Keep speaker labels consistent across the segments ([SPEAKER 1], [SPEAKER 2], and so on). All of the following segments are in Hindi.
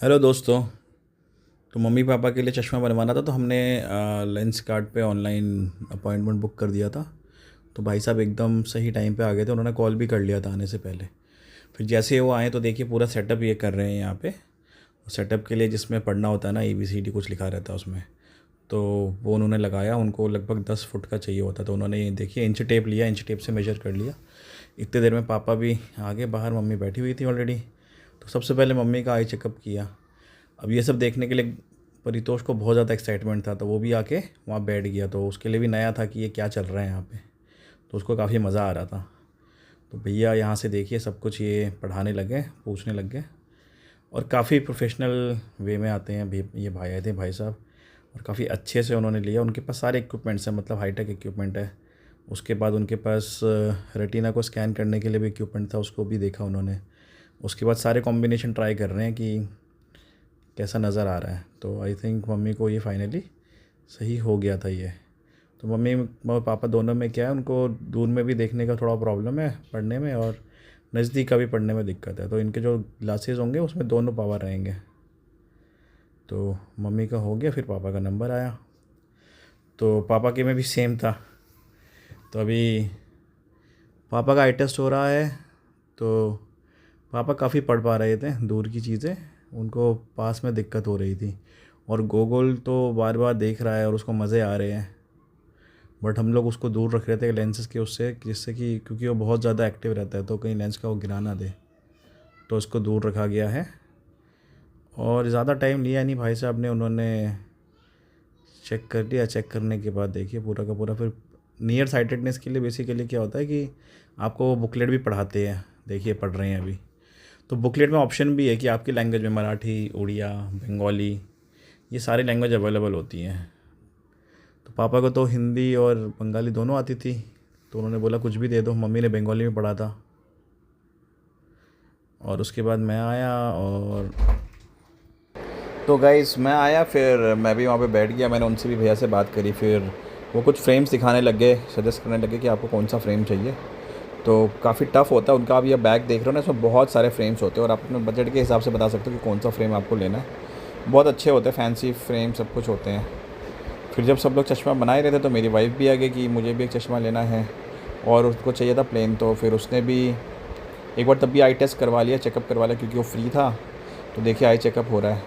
[SPEAKER 1] हेलो दोस्तों। तो मम्मी पापा के लिए चश्मा बनवाना था, तो हमने लेंस कार्ड पे ऑनलाइन अपॉइंटमेंट बुक कर दिया था। तो भाई साहब एकदम सही टाइम पे आ गए थे, उन्होंने कॉल भी कर लिया था आने से पहले। फिर जैसे ही वो आए तो देखिए पूरा सेटअप ये कर रहे हैं यहाँ पे। सेटअप के लिए जिसमें पढ़ना होता है ना, ABCD कुछ लिखा रहता है उसमें। तो वो उन्होंने लगाया, उनको लगभग 10 फुट का चाहिए होता, तो उन्होंने ये देखिए इंच टेप लिया, इंच टेप से मेजर कर लिया। इतने देर में पापा भी आगे बाहर, मम्मी बैठी हुई थी ऑलरेडी। तो सबसे पहले मम्मी का आई चेकअप किया। अब ये सब देखने के लिए परितोष को बहुत ज़्यादा एक्साइटमेंट था, तो वो भी आके वहाँ बैठ गया। तो उसके लिए भी नया था कि ये क्या चल रहा है यहाँ पे। तो उसको काफ़ी मज़ा आ रहा था। तो भैया यहाँ से देखिए सब कुछ ये पढ़ाने लगे, पूछने लग गए। और काफ़ी प्रोफेशनल वे में आते हैं भी, ये भाई आए थे भाई साहब। और काफ़ी अच्छे से उन्होंने लिया, उनके पास सारे इक्विपमेंट्स हैं, मतलब हाईटेक इक्विपमेंट है। उसके बाद उनके पास रेटिना को स्कैन करने के लिए भी इक्विपमेंट था, उसको भी देखा उन्होंने। उसके बाद सारे कॉम्बिनेशन ट्राई कर रहे हैं कि कैसा नज़र आ रहा है। तो आई थिंक मम्मी को ये फाइनली सही हो गया था ये। तो मम्मी और पापा दोनों में क्या है, उनको दूर में भी देखने का थोड़ा प्रॉब्लम है पढ़ने में, और नज़दीक का भी पढ़ने में दिक्कत है। तो इनके जो ग्लासेस होंगे उसमें दोनों पावर रहेंगे। तो मम्मी का हो गया, फिर पापा का नंबर आया। तो पापा के में भी सेम था। तो अभी पापा का आई टेस्ट हो रहा है। तो पापा काफ़ी पढ़ पा रहे थे दूर की चीज़ें, उनको पास में दिक्कत हो रही थी। और गोगल तो बार बार देख रहा है और उसको मज़े आ रहे हैं। बट हम लोग उसको दूर रख रहे थे लेंसेज के उससे, जिससे कि क्योंकि वो बहुत ज़्यादा एक्टिव रहता है तो कहीं लेंस का वो गिरा ना दे। तो उसको दूर रखा गया है। और ज़्यादा टाइम लिया नहीं भाई साहब ने, उन्होंने चेक कर लिया। चेक करने के बाद देखिए पूरा का पूरा, फिर नियर साइटेडनेस के लिए बेसिकली क्या होता है कि आपको बुकलेट भी पढ़ाते हैं। देखिए पढ़ रहे हैं अभी। तो बुकलेट में ऑप्शन भी है कि आपकी लैंग्वेज में मराठी, उड़िया, बंगाली, ये सारी लैंग्वेज अवेलेबल होती हैं। तो पापा को तो हिंदी और बंगाली दोनों आती थी, तो उन्होंने बोला कुछ भी दे दो। मम्मी ने बंगाली में पढ़ा था। और उसके बाद मैं आया, और तो गाइस मैं आया, फिर मैं भी वहाँ पे बैठ गया। मैंने उनसे भी भैया से बात करी। फिर वो कुछ फ्रेम्स दिखाने लग गए, सजेस्ट करने लगे कि आपको कौन सा फ्रेम चाहिए। तो काफ़ी टफ़ होता है उनका। आप ये बैग देख रहे हो ना, इसमें बहुत सारे फ्रेम्स होते हैं, और आप अपने बजट के हिसाब से बता सकते हो कि कौन सा फ्रेम आपको लेना है। बहुत अच्छे होते हैं, फैंसी फ्रेम सब कुछ होते हैं। फिर जब सब लोग चश्मा बना ही रहे थे तो मेरी वाइफ भी आ गई कि मुझे भी एक चश्मा लेना है, और उसको चाहिए था प्लेन। तो फिर उसने भी एक बार तब भी आई टेस्ट करवा लिया, चेकअप करवा लिया, क्योंकि वो फ्री था। तो देखिए आई चेकअप हो रहा है।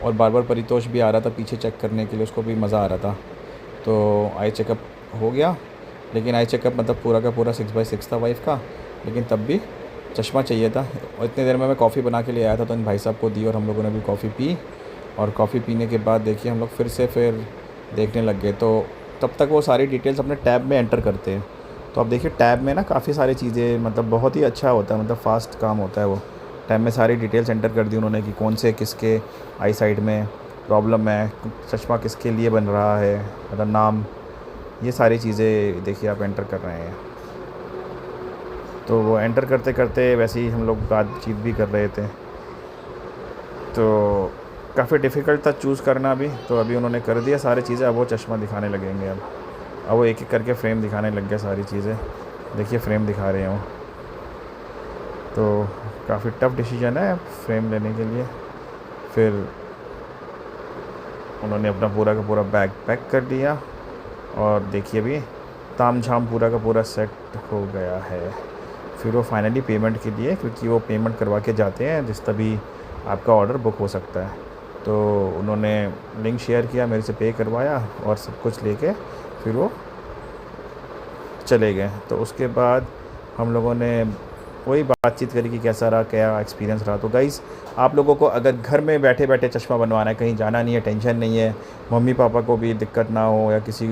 [SPEAKER 1] और बार बार परितोष भी आ रहा था पीछे चेक करने के लिए, उसको भी मज़ा आ रहा था। तो आई चेकअप हो गया। लेकिन आई चेकअप मतलब पूरा का पूरा 6x6 था वाइफ का, लेकिन तब भी चश्मा चाहिए था। और इतनी देर में मैं कॉफ़ी बना के ले आया था, तो इन भाई साहब को दी और हम लोगों ने भी कॉफ़ी पी। और कॉफ़ी पीने के बाद देखिए हम लोग फिर देखने लग गए। तो तब तक वो सारी डिटेल्स अपने टैब में एंटर करते हैं। तो अब देखिए टैब में ना काफ़ी सारी चीज़ें, मतलब बहुत ही अच्छा होता है, मतलब फ़ास्ट काम होता है वो। टैब में सारी डिटेल्स एंटर कर दी उन्होंने कि कौन से किसके आई साइड में प्रॉब्लम है, चश्मा किसके लिए बन रहा है, मतलब नाम, ये सारी चीज़ें देखिए आप एंटर कर रहे हैं। तो वो एंटर करते करते वैसे ही हम लोग बातचीत भी कर रहे थे। तो काफ़ी डिफ़िकल्ट था चूज़ करना भी। तो अभी उन्होंने कर दिया सारी चीज़ें, अब वो चश्मा दिखाने लगेंगे। अब वो एक एक करके फ्रेम दिखाने लग गया सारी चीज़ें। देखिए फ्रेम दिखा रहे हैं वो। तो काफ़ी टफ़ डिसीजन है फ्रेम लेने के लिए। फिर उन्होंने अपना पूरा का पूरा बैग पैक कर दिया, और देखिए भी ताम झाम पूरा का पूरा सेट हो गया है। फिर वो फाइनली पेमेंट के लिए, क्योंकि वो पेमेंट करवा के जाते हैं जिस तभी आपका ऑर्डर बुक हो सकता है। तो उन्होंने लिंक शेयर किया, मेरे से पे करवाया, और सब कुछ लेके फिर वो चले गए। तो उसके बाद हम लोगों ने वही बातचीत करी कि कैसा रहा, क्या एक्सपीरियंस रहा। तो गाइज़ आप लोगों को अगर घर में बैठे बैठे चश्मा बनवाना है, कहीं जाना नहीं है, टेंशन नहीं है, मम्मी पापा को भी दिक्कत ना हो या किसी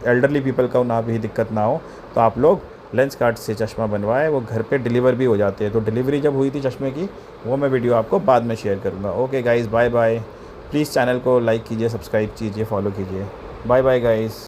[SPEAKER 1] एल्डरली पीपल को ना भी दिक्कत ना हो, तो आप लोग लेंस कार्ड से चश्मा बनवाए। वो घर पे डिलीवर भी हो जाते हैं। तो डिलीवरी जब हुई थी चश्मे की, वो मैं वीडियो आपको बाद में शेयर करूँगा। Okay guys, bye bye. Please channel को लाइक कीजिए, सब्सक्राइब कीजिए, फॉलो कीजिए। Bye bye guys.